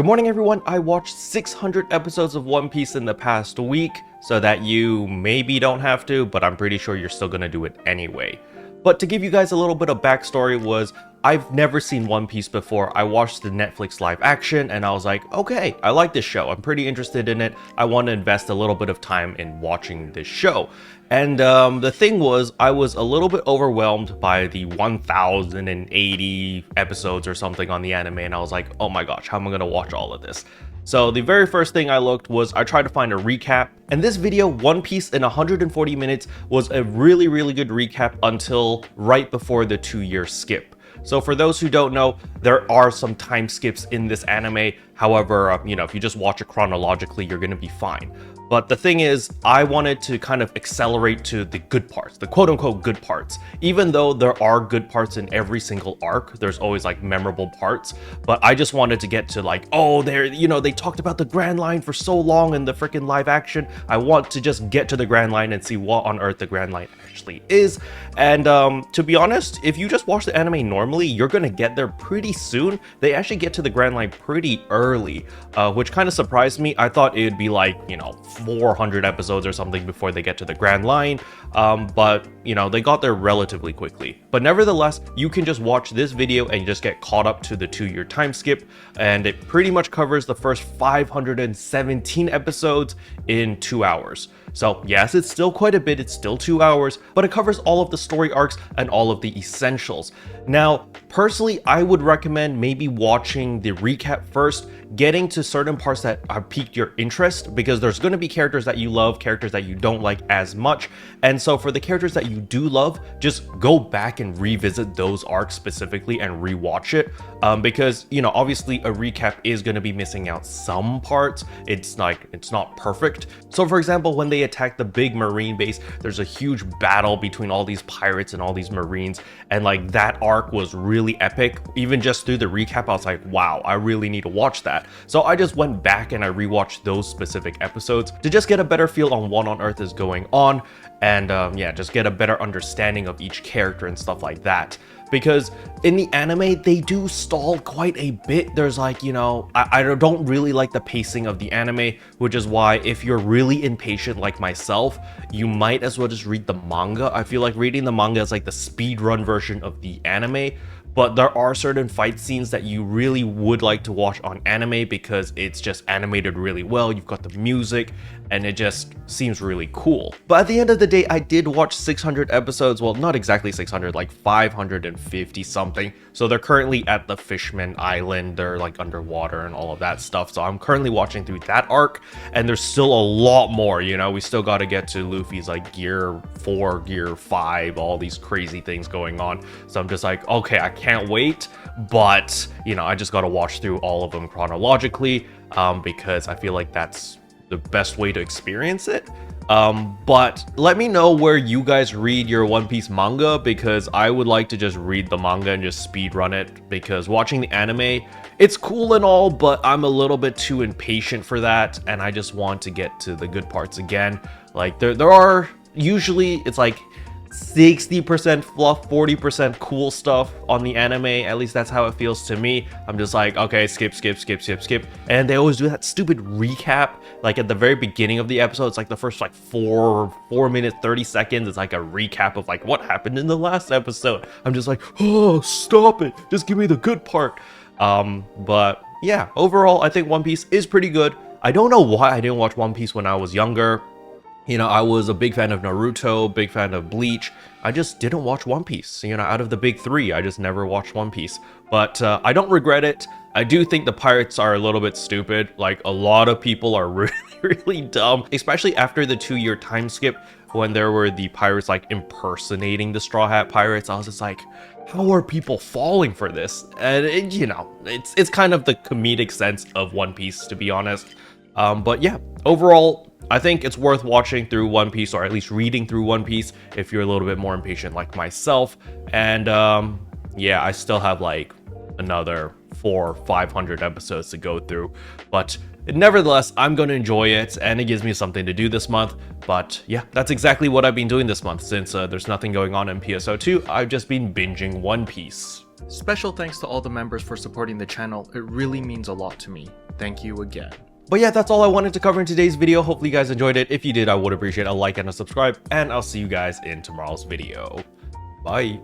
Good morning, everyone. I watched 600 episodes of One Piece in the past week, so that you maybe don't have to, but I'm pretty sure you're still gonna do it anyway. But to give you guys a little bit of backstory was, I've never seen One Piece before. I watched the Netflix live action and I was like, okay, I like this show. I'm pretty interested in it. I want to invest a little bit of time in watching this show. And the thing was, I was a little bit overwhelmed by the 1080 episodes or something on the anime, and I was like, oh my gosh, how am I going to watch all of this? So the very first thing I looked was I tried to find a recap, and this video, One Piece in 140 minutes, was a really good recap until right before the 2-year skip. So for those who don't know, there are some time skips in this anime. However, if you just watch it chronologically, you're going to be fine. But the thing is, I wanted to kind of accelerate to the good parts, the quote-unquote good parts. Even though there are good parts in every single arc, there's always like memorable parts. But I just wanted to get to like, oh, they talked about the Grand Line for so long in the freaking live action. I want to just get to the Grand Line and see what on earth the Grand Line actually is. And to be honest, if you just watch the anime normally, you're gonna get there pretty soon. They actually get to the Grand Line pretty early, which kind of surprised me. I thought it'd be like, 400 episodes or something before they get to the Grand Line, but they got there relatively quickly. But nevertheless, you can just watch this video and just get caught up to the 2-year time skip, and it pretty much covers the first 517 episodes in 2 hours. So yes, it's still quite a bit, it's still 2 hours, but it covers all of the story arcs and all of the essentials. Now, personally, I would recommend maybe watching the recap first, getting to certain parts that have piqued your interest, because there's going to be characters that you love, characters that you don't like as much. And so for the characters that you do love, just go back and revisit those arcs specifically and rewatch it, because obviously a recap is going to be missing out some parts. It's not perfect. So for example, when they attack the big marine base, there's a huge battle between all these pirates and all these marines, and like that arc was really epic. Even just through the recap, I was like, wow, I really need to watch that. So I just went back and I rewatched those specific episodes to just get a better feel on what on earth is going on, and just get a better understanding of each character and stuff like that. Because in the anime, they do stall quite a bit. There's like, I don't really like the pacing of the anime, which is why if you're really impatient like myself, you might as well just read the manga. I feel like reading the manga is like the speedrun version of the anime. But there are certain fight scenes that you really would like to watch on anime because it's just animated really well. You've got the music and it just seems really cool. But at the end of the day, I did watch 600 episodes. Well, not exactly 600, like 550 something. So they're currently at the Fishman Island. They're like underwater and all of that stuff. So I'm currently watching through that arc, and there's still a lot more. We still got to get to Luffy's like gear 4, gear 5, all these crazy things going on. So I'm just like, okay, I can't wait, but I just got to watch through all of them chronologically, because I feel like that's the best way to experience it. But let me know where you guys read your One Piece manga, because I would like to just read the manga and just speed run it, because watching the anime, it's cool and all, but I'm a little bit too impatient for that, and I just want to get to the good parts again. Like there are usually, it's like 60% fluff, 40% cool stuff on the anime. At least that's how it feels to me. I'm just like, okay, skip. And they always do that stupid recap. Like at the very beginning of the episode, it's like the first like 4 minutes, 30 seconds. It's like a recap of like what happened in the last episode. I'm just like, oh, stop it. Just give me the good part. But yeah, overall, I think One Piece is pretty good. I don't know why I didn't watch One Piece when I was younger. I was a big fan of Naruto, big fan of Bleach. I just didn't watch One Piece. Out of the big 3, I just never watched One Piece. But I don't regret it. I do think the pirates are a little bit stupid. Like, a lot of people are really dumb, especially after the 2-year time skip when there were the pirates like impersonating the Straw Hat Pirates. I was just like, how are people falling for this? And it's kind of the comedic sense of One Piece, to be honest. But yeah, overall, I think it's worth watching through One Piece, or at least reading through One Piece if you're a little bit more impatient like myself. And yeah, I still have like another 400 or 500 episodes to go through, but nevertheless, I'm going to enjoy it, and it gives me something to do this month. But yeah, that's exactly what I've been doing this month. Since there's nothing going on in PSO2, I've just been binging One Piece. Special thanks to all the members for supporting the channel. It really means a lot to me. Thank you again. But yeah, that's all I wanted to cover in today's video. Hopefully you guys enjoyed it. If you did, I would appreciate a like and a subscribe, and I'll see you guys in tomorrow's video. Bye.